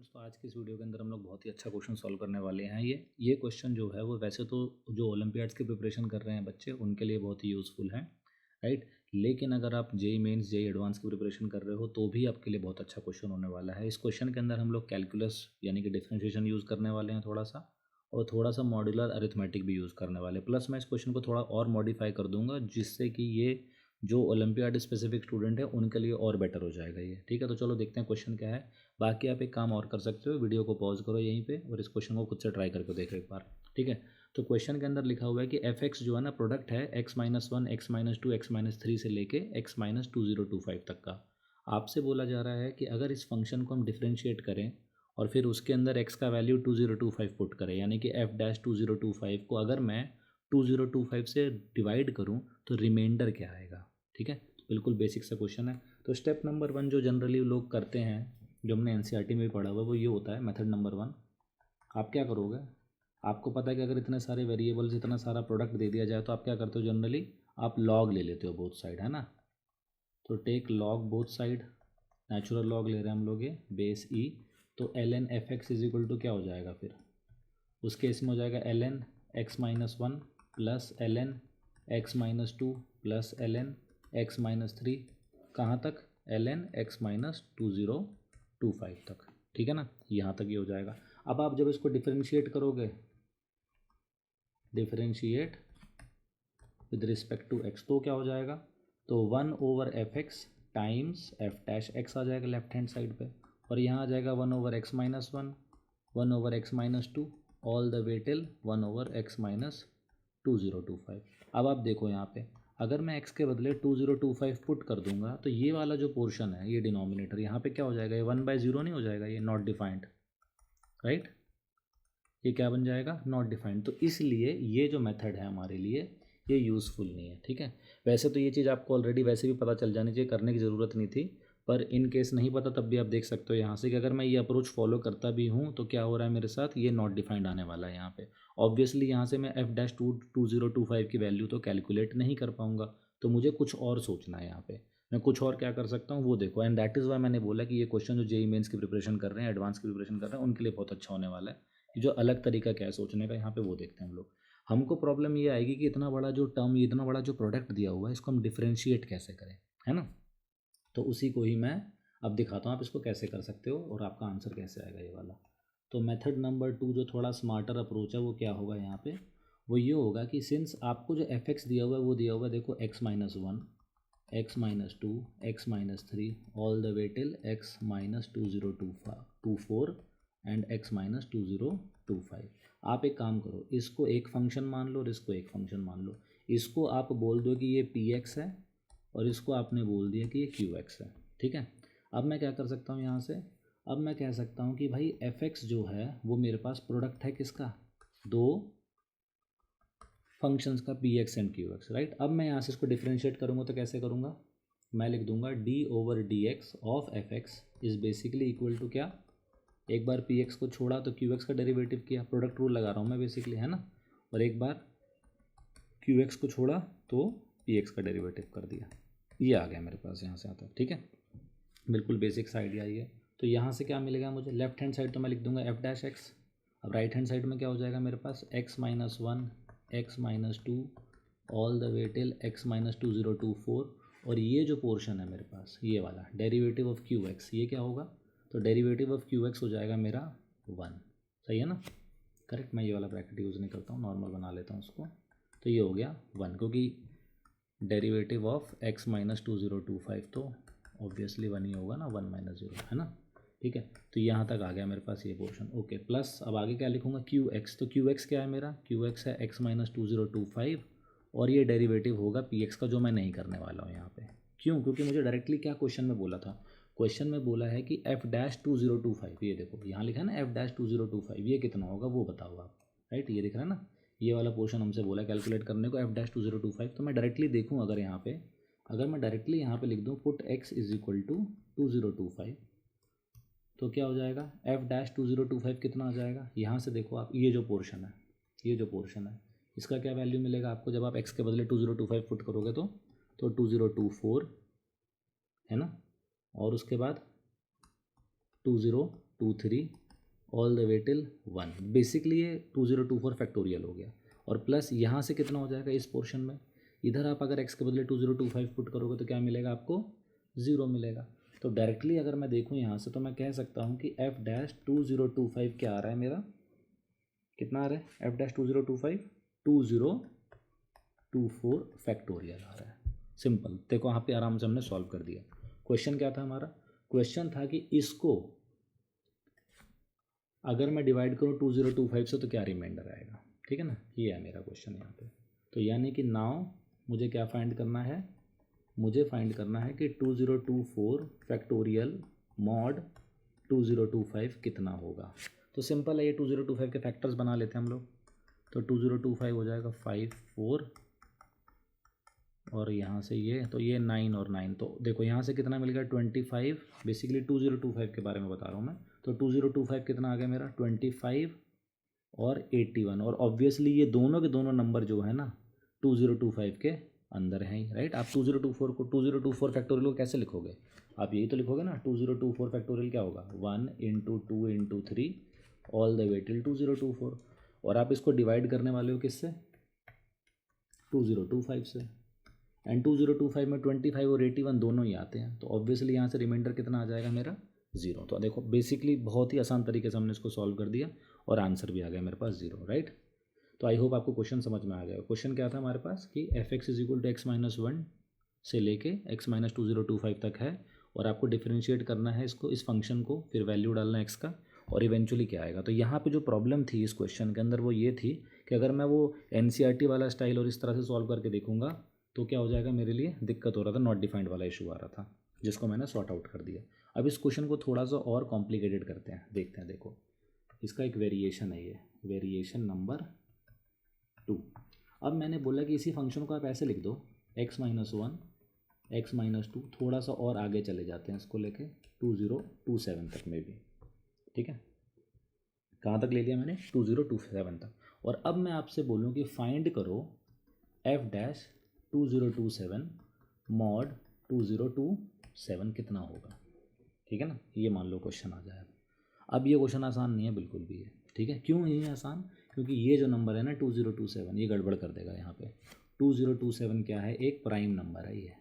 Students, तो आज की इस वीडियो के अंदर हम लोग बहुत ही अच्छा क्वेश्चन सॉल्व करने वाले हैं। ये क्वेश्चन जो है वो वैसे तो जो ओलंपियाड्स की प्रिपरेशन कर रहे हैं बच्चे उनके लिए बहुत ही यूज़फुल है, राइट। लेकिन अगर आप जेई मेंस जेई एडवांस की प्रिपरेशन कर रहे हो तो भी आपके लिए बहुत अच्छा क्वेश्चन होने वाला है। इस क्वेश्चन के अंदर हम लोग कैलकुलस यानी कि डिफरेंशिएशन यूज़ करने वाले हैं थोड़ा सा, और थोड़ा सा मॉड्यूलर अरिथमेटिक भी यूज़ करने वाले, प्लस मैं इस क्वेश्चन को थोड़ा और मॉडिफाई कर दूंगा जिससे कि ये जो ओलंपियाड स्पेसिफिक स्टूडेंट है उनके लिए और बेटर हो जाएगा ये, ठीक है। तो चलो देखते हैं क्वेश्चन क्या है। बाकी आप एक काम और कर सकते हो, वीडियो को पॉज करो यहीं पे और इस क्वेश्चन को खुद से ट्राई करके देखो एक बार, ठीक है। तो क्वेश्चन के अंदर लिखा हुआ है कि एफ एक्स जो है ना प्रोडक्ट है x-1 x-2 x-3 से लेके x-2025 तक का। आपसे बोला जा रहा है कि अगर इस फंक्शन को हम डिफ्रेंशिएट करें और फिर उसके अंदर x का वैल्यू 2025 पुट करें, यानी कि f-2025 को अगर मैं 2025 से डिवाइड करूं तो रिमाइंडर क्या आएगा, ठीक है। तो बिल्कुल बेसिक सा क्वेश्चन है। तो स्टेप नंबर 1 जो जनरली लोग करते हैं, जो हमने एनसीईआरटी में भी पढ़ा हुआ है, वो ये होता है मेथड नंबर 1। आप क्या करोगे, आपको पता है कि अगर इतने सारे वेरिएबल्स इतना सारा प्रोडक्ट दे दिया जाए तो आप क्या करते हो, जनरली आप लॉग ले लेते हो बोथ साइड, है ना। तो take log both side, natural log ले रहे हैं हम लोग ये बेस ई। तो L N F X is equal to क्या हो जाएगा, फिर उस केस में हो जाएगा L N x-1 plus L N x-2 plus L N x-3, कहाँ तक, एल एन x-2025 तक, ठीक है ना। यहाँ तक ये हो जाएगा। अब आप जब इसको डिफरेंशिएट करोगे, differentiate with respect to X, तो क्या हो जाएगा, तो 1/f(x) times F dash X आ जाएगा लेफ्ट हैंड साइड पे, और यहाँ आ जाएगा 1/x-1 1/x-2 all the way till 1/x-2025। अब आप देखो यहाँ पे, अगर मैं x के बदले 2025 पुट कर दूंगा तो ये वाला जो पोर्शन है, ये डिनोमिनेटर यहाँ पे क्या हो जाएगा, ये 1/0 नहीं हो जाएगा, ये नॉट डिफाइंड, राइट। ये क्या बन जाएगा, नॉट डिफाइंड। तो इसलिए ये जो मेथड है हमारे लिए ये यूज़फुल नहीं है, ठीक है। वैसे तो ये चीज़ आपको ऑलरेडी वैसे भी पता चल जानी चाहिए, करने की ज़रूरत नहीं थी, पर इन केस नहीं पता तब भी आप देख सकते हो यहाँ से कि अगर मैं ये अप्रोच फॉलो करता भी हूँ तो क्या हो रहा है मेरे साथ, ये नॉट डिफाइंड आने वाला है यहाँ पे। ऑब्वियसली यहाँ से मैं f-2025 की वैल्यू तो कैलकुलेट नहीं कर पाऊंगा, तो मुझे कुछ और सोचना है यहाँ पे। मैं कुछ और क्या कर सकता हूँ वो देखो, एंड दैट इज़ वाई मैंने बोला कि ये क्वेश्चन जो जेई मेंस की प्रिपरेशन कर रहे हैं, एडवांस की प्रिपरेशन कर रहे हैं, उनके लिए बहुत अच्छा होने वाला है। जो अलग तरीका क्या है सोचने का, यहाँ पे वो देखते हैं हम लोग। हमको प्रॉब्लम ये आएगी कि इतना बड़ा जो टर्म, इतना बड़ा जो प्रोडक्ट दिया हुआ है, इसको हम डिफ्रेंशिएट कैसे करें, है ना। तो उसी को ही मैं अब दिखाता हूँ आप इसको कैसे कर सकते हो और आपका आंसर कैसे आएगा ये वाला। तो मेथड नंबर 2 जो थोड़ा स्मार्टर अप्रोच है वो क्या होगा यहाँ पे, वो ये होगा कि सिंस आपको जो एफ एक्स दिया हुआ है वो दिया हुआ है, देखो x-1 x-2 x-3 all the way till x-2024 and x-2025। आप एक काम करो, इसको एक फंक्शन मान लो और इसको एक फंक्शन मान लो। इसको आप बोल दो कि ये पी एक्स है और इसको आपने बोल दिया कि ये क्यू एक्स है, ठीक है। अब मैं क्या कर सकता हूँ यहाँ से, अब मैं कह सकता हूँ कि भाई एफ एक्स जो है वो मेरे पास प्रोडक्ट है किसका, दो फंक्शंस का, P x and Q x, right. अब मैं यहाँ से इसको डिफ्रेंशिएट करूँगा तो कैसे करूँगा, मैं लिख दूंगा d/dx of F X is basically equal to क्या, एक बार पी एक्स को छोड़ा तो क्यू एक्स का डेरिवेटिव किया, प्रोडक्ट रूल लगा रहा हूँ मैं बेसिकली, है ना। और एक बार क्यू एक्स को छोड़ा तो पी एक्स का डेरिवेटिव कर दिया, ये आ गया मेरे पास यहाँ से आता है, ठीक है। बिल्कुल बेसिक सा आइडिया ये। तो यहाँ से क्या मिलेगा मुझे, लेफ्ट हैंड साइड तो मैं लिख दूंगा एफ डैश एक्स। अब राइट हैंड साइड में क्या हो जाएगा मेरे पास, x-1 x-2 all the way till x-2024, और ये जो पोर्शन है मेरे पास ये वाला डेरिवेटिव ऑफ क्यू एक्स, ये क्या होगा, तो डेरिवेटिव ऑफ क्यू एक्स हो जाएगा मेरा 1, सही है ना, करेक्ट। मैं ये वाला ब्रैकेट यूज़ नहीं करता हूँ, नॉर्मल बना लेता हूँ उसको। तो ये हो गया 1, क्योंकि डेरिवेटिव ऑफ x-2025 तो ऑब्वियसली 1 ही होगा ना, 1 - 0, है ना, ठीक है। तो यहाँ तक आ गया मेरे पास ये पोर्शन, ओके। प्लस अब आगे क्या लिखूँगा, क्यू एक्स, तो क्यू एक्स क्या है मेरा, क्यू एक्स है x-2025, और ये डेरिवेटिव होगा पी एक्स का, जो मैं नहीं करने वाला हूँ यहाँ पे। क्यों, क्योंकि मुझे डायरेक्टली क्या क्वेश्चन में बोला था, क्वेश्चन में बोला है कि f-2025, ये देखो यहाँ लिखा है ना f-2025, ये कितना होगा वो बताओ आप, राइट। ये दिख रहा है ना, ये वाला पोर्शन हमसे बोला कैलकुलेट करने को f-2025। तो मैं डायरेक्टली देखूँ, अगर यहाँ पे, अगर मैं डायरेक्टली यहाँ पे लिख दूँ put x is equal to 2025, तो क्या हो जाएगा, f-2025 कितना आ जाएगा, यहाँ से देखो आप, ये जो पोर्शन है, ये जो पोर्शन है, इसका क्या वैल्यू मिलेगा आपको जब आप x के बदले 2025 पुट करोगे तो 2024 है ना, और उसके बाद 2025 3 all the way till 1। Basically ये 2024 फैक्टोरियल हो गया। और प्लस यहाँ से कितना हो जाएगा इस पोर्शन में, इधर आप अगर x के बदले 2025 पुट करोगे तो क्या मिलेगा आपको, 0 मिलेगा। तो डायरेक्टली अगर मैं देखूँ यहाँ से तो मैं कह सकता हूँ कि f डैश 2025 क्या आ रहा है मेरा, कितना आ रहा है f डैश 2025 2024 फैक्टोरियल आ रहा है। सिंपल, देखो यहाँ पे आराम से हमने सॉल्व कर दिया। क्वेश्चन क्या था हमारा, क्वेश्चन था कि इसको अगर मैं डिवाइड करूँ 2025 से तो क्या रिमाइंडर आएगा, ठीक है ना, ये है मेरा क्वेश्चन यहाँ पे। तो यानी कि नाउ मुझे क्या फाइंड करना है, मुझे फाइंड करना है कि 2024 फैक्टोरियल मॉड 2025 कितना होगा। तो सिंपल है, ये 2025 के फैक्टर्स बना लेते हैं हम लोग। तो 2025 हो जाएगा 5 4 और यहाँ से ये, तो ये 9 और 9, तो देखो यहाँ से कितना मिल गया 25। बेसिकली 2025 के बारे में बता रहा हूँ मैं। तो 2025 कितना आ गया मेरा 25 और 81, और ऑब्वियसली ये दोनों के दोनों नंबर जो है ना 2025 के अंदर हैं ही, राइट। आप 2024 को 2024 फैक्टोरियल को कैसे लिखोगे, आप यही तो लिखोगे ना, 2024 फैक्टोरियल क्या होगा 1 × 2 × 3 ऑल द वे टिल 2024। और आप इसको डिवाइड करने वाले हो किससे, 2025 से। एंड 2025 में 25 और 81 दोनों ही आते हैं, तो ऑब्वियसली यहाँ से रिमाइंडर कितना आ जाएगा मेरा 0। तो देखो बेसिकली बहुत ही आसान तरीके से हमने इसको सॉल्व कर दिया और आंसर भी आ गया मेरे पास 0, राइट। तो आई होप आपको क्वेश्चन समझ में आ गया। क्वेश्चन क्या था हमारे पास कि f(x) = x-1 से लेके x-2025 तक है, और आपको डिफरेंशिएट करना है इसको, इस फंक्शन को, फिर वैल्यू डालना है x का, और इवेंचुअली क्या आएगा। तो यहाँ पे जो प्रॉब्लम थी इस क्वेश्चन के अंदर वो ये थी कि अगर मैं वो NCERT वाला स्टाइल और इस तरह से सॉल्व करके देखूंगा तो क्या हो जाएगा, मेरे लिए दिक्कत हो रहा था, नॉट डिफाइंड वाला इशू आ रहा था, जिसको मैंने सॉर्ट आउट कर दिया। अब इस क्वेश्चन को थोड़ा सा और कॉम्प्लिकेटेड करते हैं, देखते हैं। देखो इसका एक वेरिएशन है, ये वेरिएशन नंबर 2। अब मैंने बोला कि इसी फंक्शन को आप ऐसे लिख दो x-1 x-2, थोड़ा सा और आगे चले जाते हैं इसको लेके 2027 तक में भी, ठीक है। कहाँ तक ले लिया मैंने, 2027 तक। और अब मैं आपसे बोलूँ कि फाइंड करो f डैश 2027 मॉड 2027 कितना होगा, ठीक है ना। ये मान लो क्वेश्चन आ जाए। अब ये क्वेश्चन आसान नहीं है बिल्कुल भी है, ठीक है। क्यों नहीं है आसान, क्योंकि ये जो नंबर है ना 2027 ये गड़बड़ कर देगा यहाँ पे। 2027 क्या है, एक प्राइम नंबर है ये,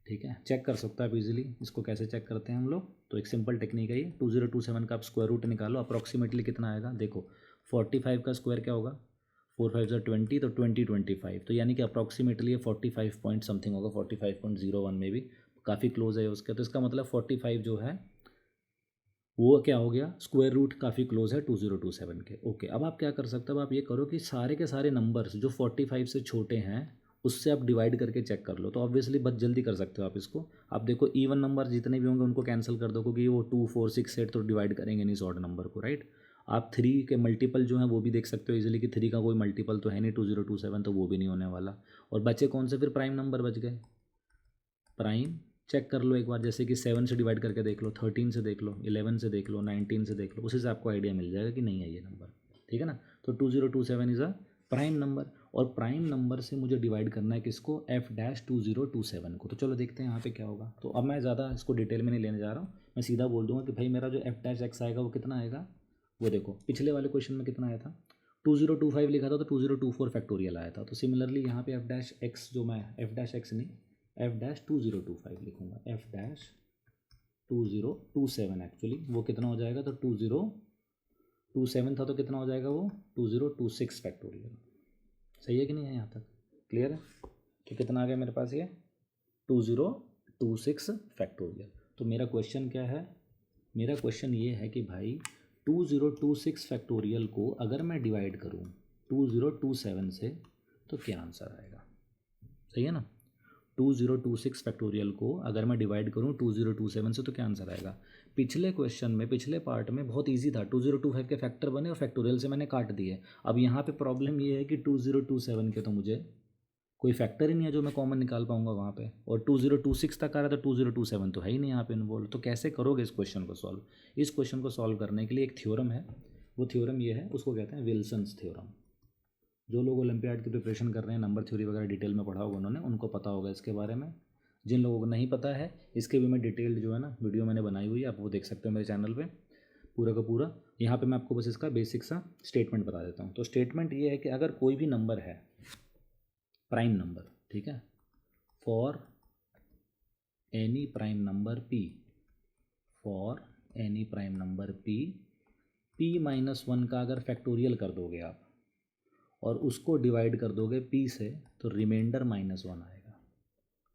ठीक है। चेक कर सकते हो आप इजीली। इसको कैसे चेक करते हैं हम लोग, तो एक सिंपल टेक्निक है ये। 2027 का आप स्क्वायर रूट निकालो, अप्रॉक्सीमेटली कितना आएगा। देखो 45 का स्क्वायर क्या होगा, 4 5 20, तो 2025, तो यानी कि अप्रॉक्सीमेटली ये 45 पॉइंट समथिंग होगा, 45.01 में भी काफ़ी क्लोज है उसके। तो इसका मतलब 45 जो है वो क्या हो गया, स्क्वायर रूट काफ़ी क्लोज है 2027 के। ओके, अब आप क्या कर सकते हो, अब आप ये करो कि सारे के सारे नंबर्स जो 45 से छोटे हैं उससे आप डिवाइड करके चेक कर लो, तो ऑब्वियसली बहुत जल्दी कर सकते हो आप इसको। आप देखो इवन नंबर जितने भी होंगे उनको कैंसिल कर दो, क्योंकि वो 2 4 6 8 तो डिवाइड करेंगे नहीं ऑड नंबर को, राइट। आप 3 के मल्टीपल जो हैं वो भी देख सकते हो इजीली कि 3 का कोई मल्टीपल तो है नहीं 2027, तो वो भी नहीं होने वाला। और बचे कौन से फिर प्राइम नंबर बच गए, प्राइम चेक कर लो एक बार, जैसे कि 7 से डिवाइड करके देख लो, 13 से देख लो, 11 से देख लो, 19 से देख लो, उसी से आपको आइडिया मिल जाएगा कि नहीं है ये नंबर, ठीक है ना। तो 2027 इज़ अ प्राइम नंबर, और प्राइम नंबर से मुझे डिवाइड करना है किसको, f डैश 2027 को। तो चलो देखते हैं यहाँ पे क्या होगा। तो अब मैं ज़्यादा इसको डिटेल में नहीं लेने जा रहा हूँ, मैं सीधा बोल दूंगा कि भाई मेरा जो f डैश x आएगा वो कितना आएगा। वो देखो पिछले वाले क्वेश्चन में कितना आया था, 2025 लिखा था तो 2024 फैक्टोरियल आया था। तो सिमिलरली यहाँ पे f डैश x जो मैं f डैश x नहीं f डैश 2025 लिखूँगा, f डैश 2027 एक्चुअली वो कितना हो जाएगा, तो 2027 था तो कितना हो जाएगा वो 2026 फैक्टोरियल। सही है कि नहीं है, यहाँ तक क्लियर है। तो कितना आ गया मेरे पास ये 2026 फैक्टोरियल। तो मेरा क्वेश्चन क्या है, मेरा क्वेश्चन ये है कि भाई 2026 फैक्टोरियल को अगर मैं डिवाइड करूँ 2027 से तो क्या आंसर आएगा। सही है ना, 2026 फैक्टोरियल को अगर मैं डिवाइड करूँ 2027 से तो क्या आंसर आएगा। पिछले क्वेश्चन में, पिछले पार्ट में बहुत इजी था, 2025 के फैक्टर बने और फैक्टोरियल से मैंने काट दिए। अब यहाँ पे प्रॉब्लम ये है कि 2027 के तो मुझे कोई फैक्टर ही नहीं है जो मैं कॉमन निकाल पाऊंगा वहाँ पे, और 2026 तक आ रहा था, 2027 तो है ही नहीं यहाँ पे इन्वॉल्व। तो कैसे करोगे इस क्वेश्चन को सॉल्व। इस क्वेश्चन को सॉल्व करने के लिए एक थ्योरम है, वो थ्योरम ये है, उसको कहते हैं विल्सन्स थ्योरम। जो लोग ओलंपियाड की प्रिपरेशन कर रहे हैं, नंबर थ्योरी वगैरह डिटेल में पढ़ा होगा उन्होंने, उनको पता होगा इसके बारे में। जिन लोगों को नहीं पता है इसके भी मैं डिटेल्ड जो है ना वीडियो मैंने बनाई हुई है, आप वो देख सकते हो मेरे चैनल पे पूरा का पूरा। यहाँ पे मैं आपको बस इसका बेसिक सा स्टेटमेंट बता देता हूँ। तो स्टेटमेंट ये है कि अगर कोई भी नंबर है प्राइम नंबर, ठीक है, for any prime number p, for any prime number p-1 का अगर फैक्टोरियल कर दोगे आप और उसको डिवाइड कर दोगे p से तो रिमाइंडर -1 आएगा,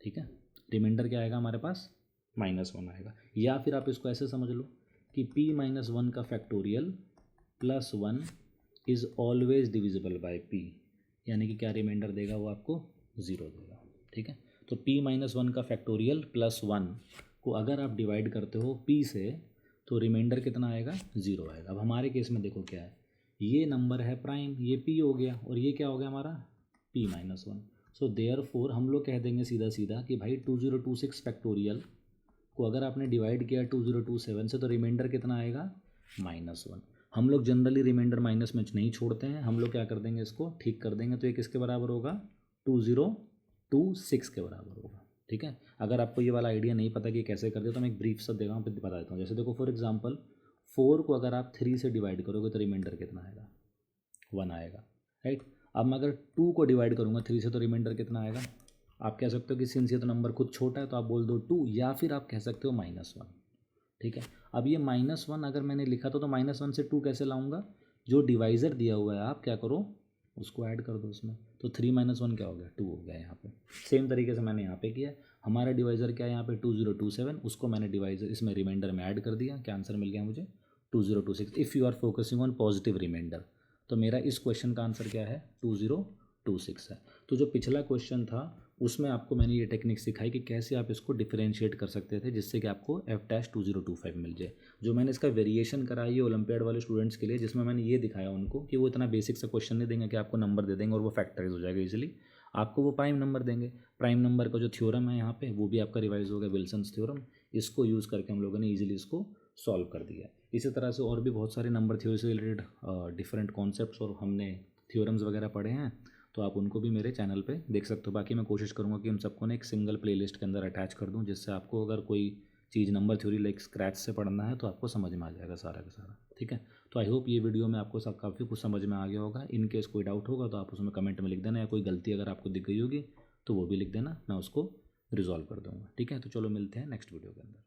ठीक है। रिमाइंडर क्या आएगा हमारे पास, -1 आएगा। या फिर आप इसको ऐसे समझ लो कि p-1 का factorial +1 is always divisible by p, यानी कि क्या रिमाइंडर देगा वो आपको 0 देगा, ठीक है। तो p-1 का फैक्टोरियल +1 को अगर आप डिवाइड करते हो p से तो रिमाइंडर कितना आएगा, 0 आएगा। अब हमारे केस में देखो क्या है, ये नंबर है प्राइम, ये p हो गया और ये क्या हो गया हमारा p-1। सो देयरफॉर हम लोग कह देंगे सीधा सीधा कि भाई 2026 फैक्टोरियल को अगर आपने डिवाइड किया 2027 से तो रिमाइंडर कितना आएगा, -1। हम लोग जनरली रिमाइंडर माइनस में नहीं छोड़ते हैं, हम लोग क्या कर देंगे, इसको ठीक कर देंगे। तो ये किसके बराबर होगा, 2026 के बराबर होगा, ठीक है। अगर आपको ये वाला आइडिया नहीं पता कि कैसे करते तो मैं एक ब्रीफ सा देगा हूँ, बता देता हूँ। जैसे देखो फॉर एग्जांपल 4 को अगर आप 3 से डिवाइड करोगे तो रिमाइंडर कितना आएगा, 1 आएगा, राइट। अब मैं अगर 2 को डिवाइड करूँगा 3 से तो रिमाइंडर कितना आएगा। आप कह सकते हो कि सिंस ये तो नंबर खुद छोटा है तो आप बोल दो 2, या फिर आप कह सकते हो -1, ठीक है। अब ये -1 अगर मैंने लिखा तो -1 से 2 कैसे लाऊंगा, जो डिवाइज़र दिया हुआ है आप क्या करो उसको ऐड कर दो उसमें, तो 3 - 1 क्या हो गया, 2 हो गया यहाँ पे। सेम तरीके से मैंने यहाँ पे किया, हमारा डिवाइज़र क्या है यहाँ पे 2027, उसको मैंने डिवाइज़र इसमें रिमाइंडर में ऐड कर दिया, क्या आंसर मिल गया मुझे 2026। If you are focusing on positive reminder, तो मेरा इस क्वेश्चन का आंसर क्या है 2026 है। तो जो पिछला क्वेश्चन था उसमें आपको मैंने ये टेक्निक सिखाई कि कैसे आप इसको डिफरेंशिएट कर सकते थे जिससे कि आपको F-2025 मिल जाए। जो मैंने इसका वेरिएशन कराई है ओलंपियाड वाले स्टूडेंट्स के लिए, जिसमें मैंने ये दिखाया उनको कि वो इतना बेसिक सा क्वेश्चन नहीं देंगे कि आपको नंबर दे देंगे और वो फैक्टराइज हो जाएगा इजीली, आपको वो प्राइम नंबर देंगे। प्राइम नंबर का जो थ्योरम है यहाँ पे वो भी आपका रिवाइज हो गया, विल्सन्स थ्योरम, इसको यूज़ करके हम लोगों ने ईजिली इसको सॉल्व कर दिया। इसी तरह से और भी बहुत सारे नंबर थ्योरी से रिलेटेड डिफरेंट कॉन्सेप्ट्स और हमने थ्योरम्स वगैरह पढ़े हैं, तो आप उनको भी मेरे चैनल पे देख सकते हो। बाकी मैं कोशिश करूँगा कि उन सबको ना एक सिंगल प्लेलिस्ट के अंदर अटैच कर दूँ, जिससे आपको अगर कोई चीज़ नंबर थ्योरी लाइक स्क्रैच से पढ़ना है तो आपको समझ में आ जाएगा सारा का सारा, ठीक है। तो आई होप ये वीडियो में आपको सब काफ़ी कुछ समझ में आ गया होगा। इन केस कोई डाउट होगा तो आप उसमें कमेंट में लिख देना, या कोई गलती अगर आपको दिख गई होगी तो वो भी लिख देना, मैं उसको रिजॉल्व कर दूँगा, ठीक है। तो चलो मिलते हैं नेक्स्ट वीडियो के अंदर।